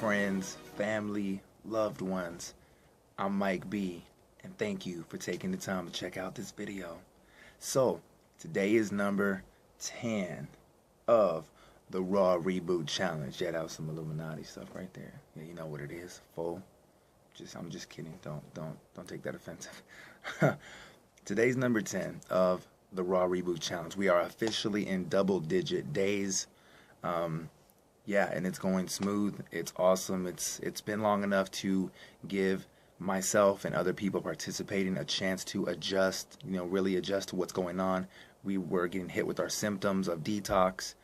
friends, family, loved ones. I'm Mike B, and thank you for taking the time to check out this video. So, today is number 10 of the Raw Reboot Challenge. Yeah, that was some Illuminati stuff right there. Yeah, you know what it is. Full. I'm just kidding. Don't take that offensive. Today's number 10 of the Raw Reboot Challenge. We are officially in double-digit days. Yeah, and it's going smooth. It's awesome. It's been long enough to give myself and other people participating a chance to adjust, really adjust to what's going on. We were getting hit with our symptoms of detox,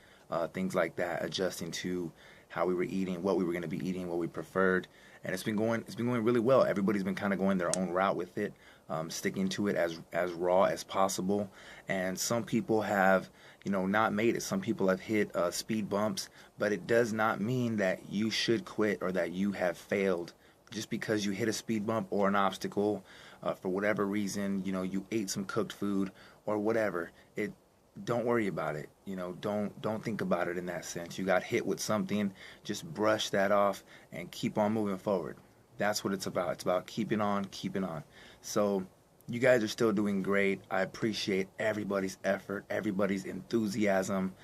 things like that, adjusting to how we were eating, what we were going to be eating, what we preferred, and it's been going really well. Everybody's been kind of going their own route with it, sticking to it as raw as possible. And some people have, not made it. Some people have hit speed bumps, but it does not mean that you should quit or that you have failed just because you hit a speed bump or an obstacle for whatever reason. You ate some cooked food or whatever. Don't worry about it. Don't think about it in that sense. You got hit with something, just brush that off and keep on moving forward. That's what it's about. It's about keeping on. So you guys are still doing great. I appreciate everybody's effort, everybody's enthusiasm.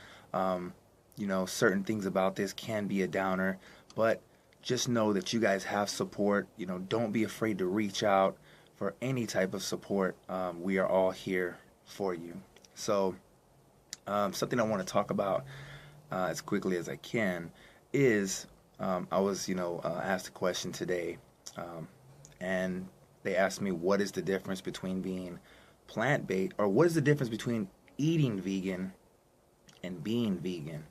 Certain things about this can be a downer, but just know that you guys have support. Don't be afraid to reach out for any type of support. We are all here for you. So something I want to talk about as quickly as I can is I was, asked a question today, and they asked me what is the difference between being plant-based, or what is the difference between eating vegan and being vegan.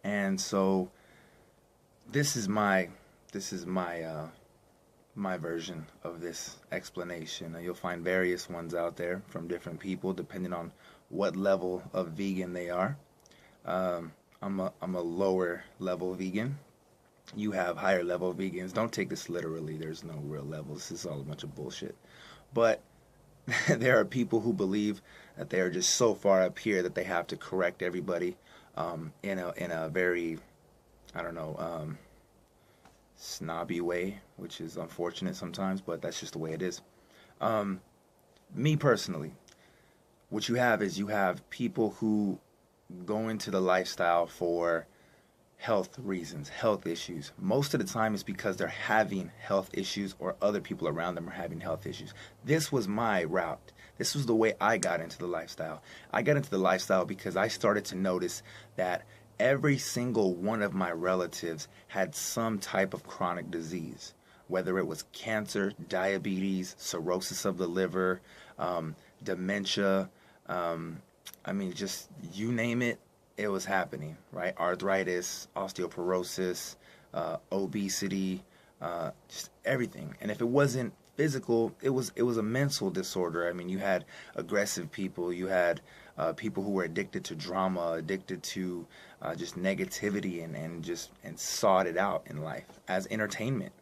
And so this is my version of this explanation. You'll find various ones out there from different people depending on what level of vegan they are. I'm a lower level vegan. You have higher level vegans. Don't take this literally. There's no real levels. This is all a bunch of bullshit. But there are people who believe that they are just so far up here that they have to correct everybody in a very, snobby way, which is unfortunate sometimes, but that's just the way it is. Me personally, what you have is you have people who go into the lifestyle for health reasons, health issues. Most of the time it's because they're having health issues or other people around them are having health issues. This was my route. This was the way I got into the lifestyle. I got into the lifestyle because I started to notice that every single one of my relatives had some type of chronic disease, whether it was cancer, diabetes, cirrhosis of the liver, dementia, just you name it, it was happening, right? Arthritis, osteoporosis, obesity, just everything. And if it wasn't physical, it was a mental disorder. You had aggressive people, you had people who were addicted to drama, addicted to just negativity and sought it out in life as entertainment.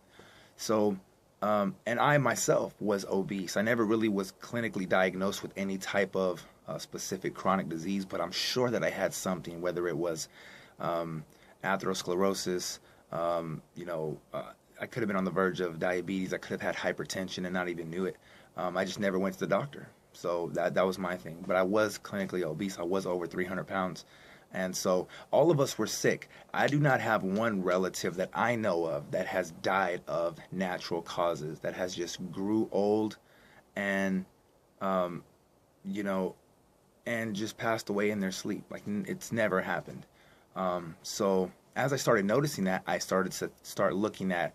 So, and I myself was obese. I never really was clinically diagnosed with any type of specific chronic disease, but I'm sure that I had something, whether it was atherosclerosis, I could have been on the verge of diabetes, I could have had hypertension and not even knew it. I just never went to the doctor. So that was my thing. But I was clinically obese. I was over 300 pounds. And so all of us were sick. I do not have one relative that I know of that has died of natural causes, that has just grew old and, and just passed away in their sleep. Like, it's never happened. So as I started noticing that, I started to start looking at,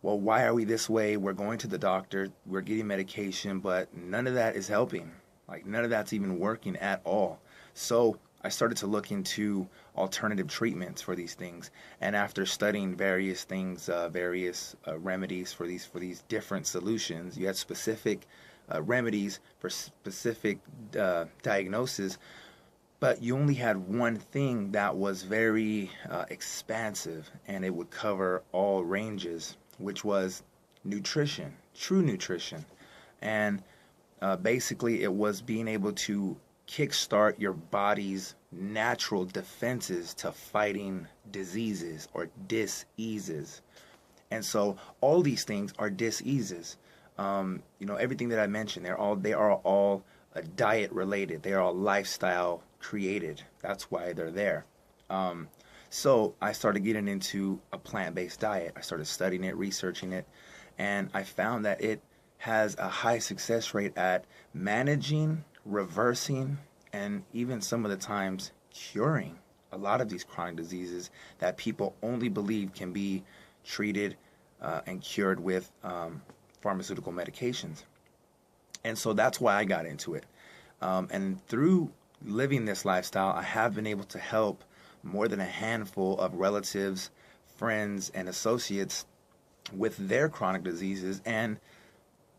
well, why are we this way? We're going to the doctor, we're getting medication, but none of that is helping. Like, none of that's even working at all. So I started to look into alternative treatments for these things. And after studying various things, various remedies for these different solutions, you had specific remedies for specific diagnoses, but you only had one thing that was very expansive, and it would cover all ranges, which was nutrition, true nutrition. And basically it was being able to kickstart your body's natural defenses to fighting diseases or diseases. And so all these things are diseases. Everything that I mentioned, they are all diet related. They are all lifestyle created. That's why they're there. So I started getting into a plant-based diet. I started studying it, researching it, and I found that it has a high success rate at managing, reversing, and even some of the times curing a lot of these chronic diseases that people only believe can be treated and cured with pharmaceutical medications. And so that's why I got into it. And through living this lifestyle, I have been able to help more than a handful of relatives, friends, and associates with their chronic diseases. And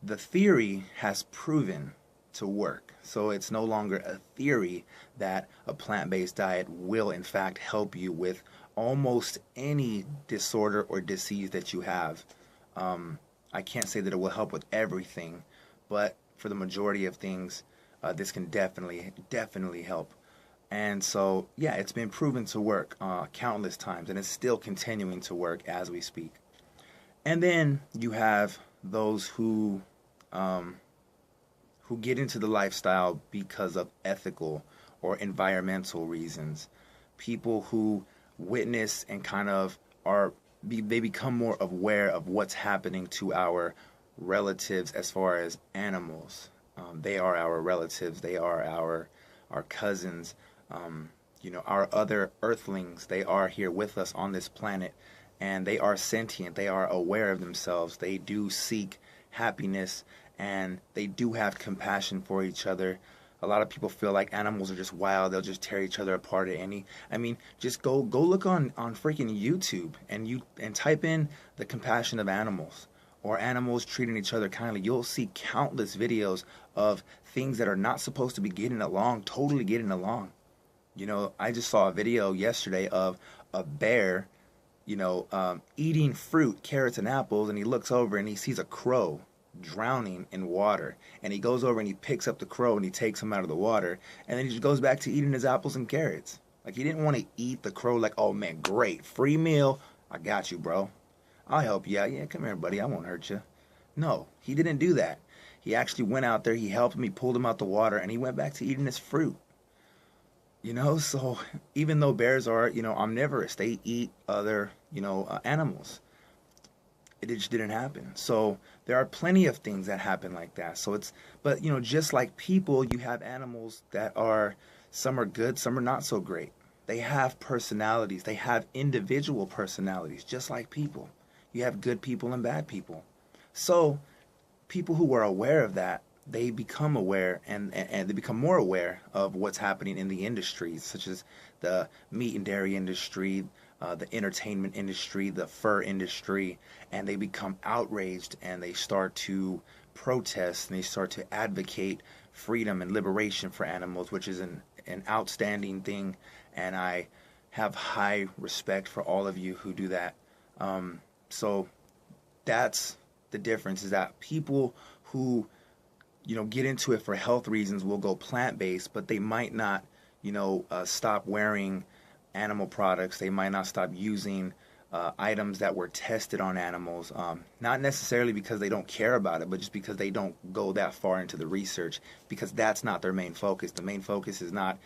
the theory has proven to work. So it's no longer a theory that a plant-based diet will in fact help you with almost any disorder or disease that you have. I can't say that it will help with everything, but for the majority of things, this can definitely help. And so, yeah, it's been proven to work countless times, and it's still continuing to work as we speak. And then you have those who get into the lifestyle because of ethical or environmental reasons. People who witness and kind of they become more aware of what's happening to our relatives as far as animals. They are our relatives. They are our cousins. Our other earthlings. They are here with us on this planet, and they are sentient. They are aware of themselves. They do seek happiness, and they do have compassion for each other. A lot of people feel like animals are just wild. They'll just tear each other apart at any. I mean, just go look on freaking YouTube and type in the compassion of animals or animals treating each other kindly. You'll see countless videos of things that are not supposed to be getting along, totally getting along. I just saw a video yesterday of a bear, eating fruit, carrots and apples, and he looks over and he sees a crow drowning in water, and he goes over and he picks up the crow and he takes him out of the water, and then he just goes back to eating his apples and carrots. Like, he didn't want to eat the crow like, oh man, great, free meal, I got you, bro, I'll help you out, yeah, come here buddy, I won't hurt you. No, he didn't do that. He actually went out there, he helped him, he pulled him out the water, and he went back to eating his fruit. So even though bears are omnivorous, they eat other animals, it just didn't happen. So there are plenty of things that happen like that. So but just like people, you have animals that are, some are good, some are not so great. They have personalities. They have individual personalities, just like people. You have good people and bad people. So people who are aware of that, they become aware and they become more aware of what's happening in the industries, such as the meat and dairy industry, the entertainment industry, the fur industry, and they become outraged and they start to protest and they start to advocate freedom and liberation for animals, which is an outstanding thing, and I have high respect for all of you who do that. So that's the difference, is that people who get into it for health reasons will go plant-based, but they might not stop wearing animal products. They might not stop using items that were tested on animals, not necessarily because they don't care about it, but just because they don't go that far into the research, because that's not their main focus. The main focus is not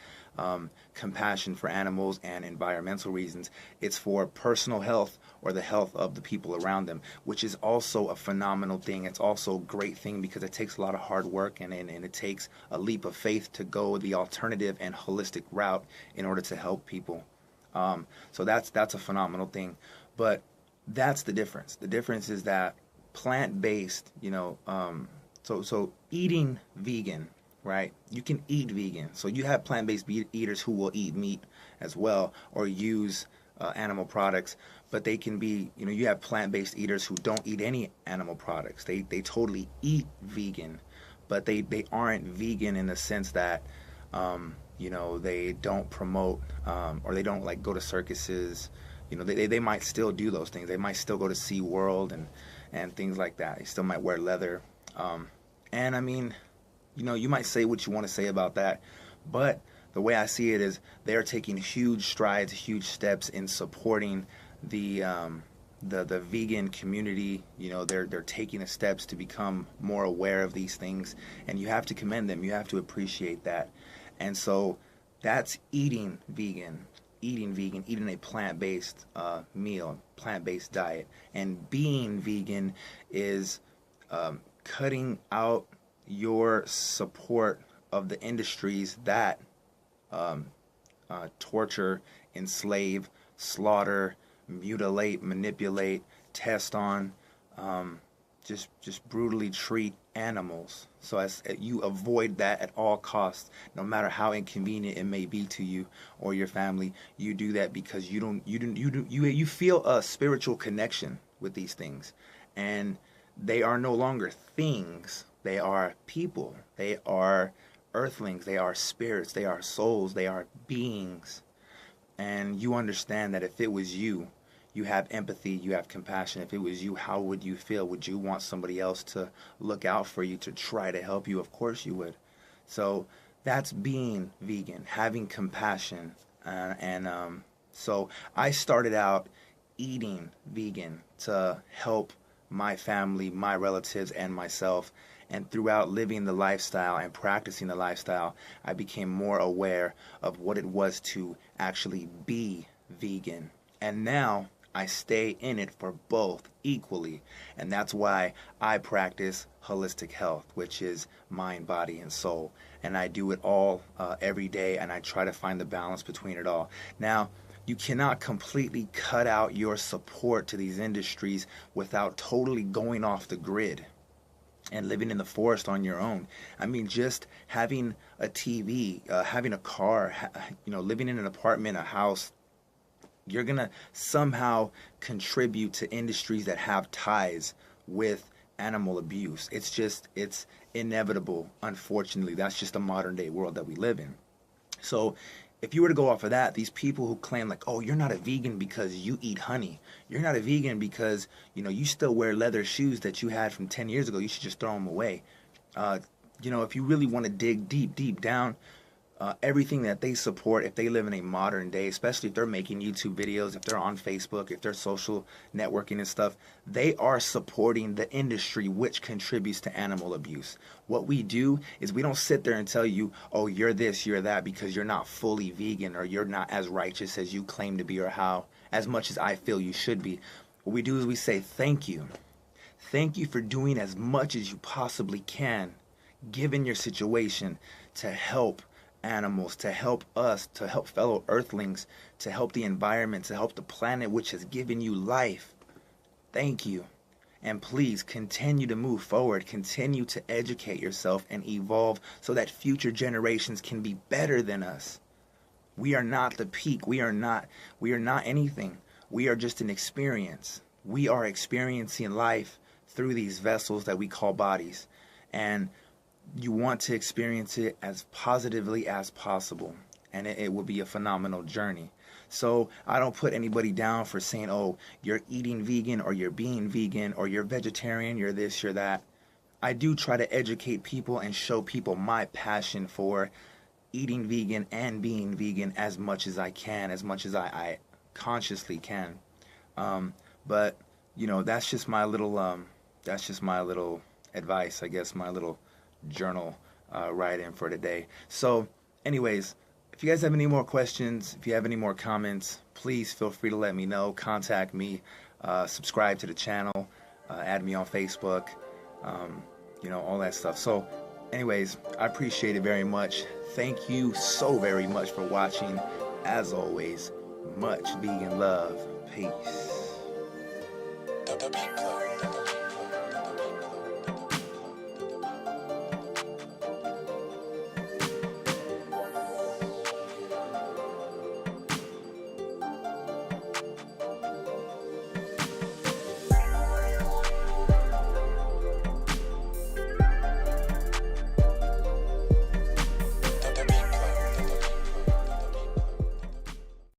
compassion for animals and environmental reasons. It's for personal health or the health of the people around them, which is also a phenomenal thing. It's also a great thing because it takes a lot of hard work and it takes a leap of faith to go the alternative and holistic route in order to help people. So that's a phenomenal thing, but that's the difference. The difference is that plant-based, so eating vegan, right? You can eat vegan. So you have plant-based eaters who will eat meat as well or use animal products, but they can be, you have plant-based eaters who don't eat any animal products. They totally eat vegan, but they aren't vegan in the sense that they don't promote or they don't go to circuses. They might still do those things. They might still go to SeaWorld and things like that. They still might wear leather. And I mean, you might say what you want to say about that, But the way I see it is they're taking huge strides, huge steps in supporting the the vegan community. You know, they're taking the steps to become more aware of these things, and you have to commend them. You have to appreciate that. And so that's eating vegan, eating a plant-based meal, plant-based diet. And being vegan is cutting out your support of the industries that torture, enslave, slaughter, mutilate, manipulate, test on, just brutally treat animals. So as you avoid that at all costs, no matter how inconvenient it may be to you or your family, you do that because you feel a spiritual connection with these things, and they are no longer things. They are people. They are earthlings. They are spirits. They are souls. They are beings. And you understand that if it was you, you have empathy, you have compassion. If it was you, how would you feel? Would you want somebody else to look out for you, to try to help you? Of course you would. So that's being vegan, having compassion. So I started out eating vegan to help my family, my relatives, and myself. And throughout living the lifestyle and practicing the lifestyle, I became more aware of what it was to actually be vegan. And now I stay in it for both equally. And that's why I practice holistic health, which is mind, body, and soul. And I do it all every day, and I try to find the balance between it all. Now, you cannot completely cut out your support to these industries without totally going off the grid and living in the forest on your own. I mean, just having a TV, having a car, living in an apartment, a house, you're going to somehow contribute to industries that have ties with animal abuse. It's inevitable, unfortunately. That's just the modern day world that we live in. So if you were to go off of that, these people who claim like, oh, you're not a vegan because you eat honey. You're not a vegan because, you still wear leather shoes that you had from 10 years ago. You should just throw them away. If you really want to dig deep down, everything that they support, if they live in a modern day, especially if they're making YouTube videos, if they're on Facebook, if they're social networking and stuff, they are supporting the industry which contributes to animal abuse. What we do is we don't sit there and tell you, oh, you're this, you're that, because you're not fully vegan or you're not as righteous as you claim to be or how, as much as I feel you should be. What we do is we say, thank you. Thank you for doing as much as you possibly can, given your situation, to help animals, to help us, to help fellow earthlings, to help the environment, to help the planet which has given you life. Thank you. And please continue to move forward, continue to educate yourself and evolve so that future generations can be better than us. We are not the peak. We are not anything. We are just an experience. We are experiencing life through these vessels that we call bodies. And you want to experience it as positively as possible, and it will be a phenomenal journey. So I don't put anybody down for saying, oh, you're eating vegan or you're being vegan or you're vegetarian, you're this, you're that. I do try to educate people and show people my passion for eating vegan and being vegan as much as I can, as much as I consciously can. But that's just my little advice, I guess, my little journal write-in for today. So anyways, if you guys have any more questions, if you have any more comments, please feel free to let me know. Contact me, subscribe to the channel, add me on Facebook, all that stuff. So anyways, I appreciate it very much. Thank you so very much for watching. As always, much vegan love. Peace. The Beat Club.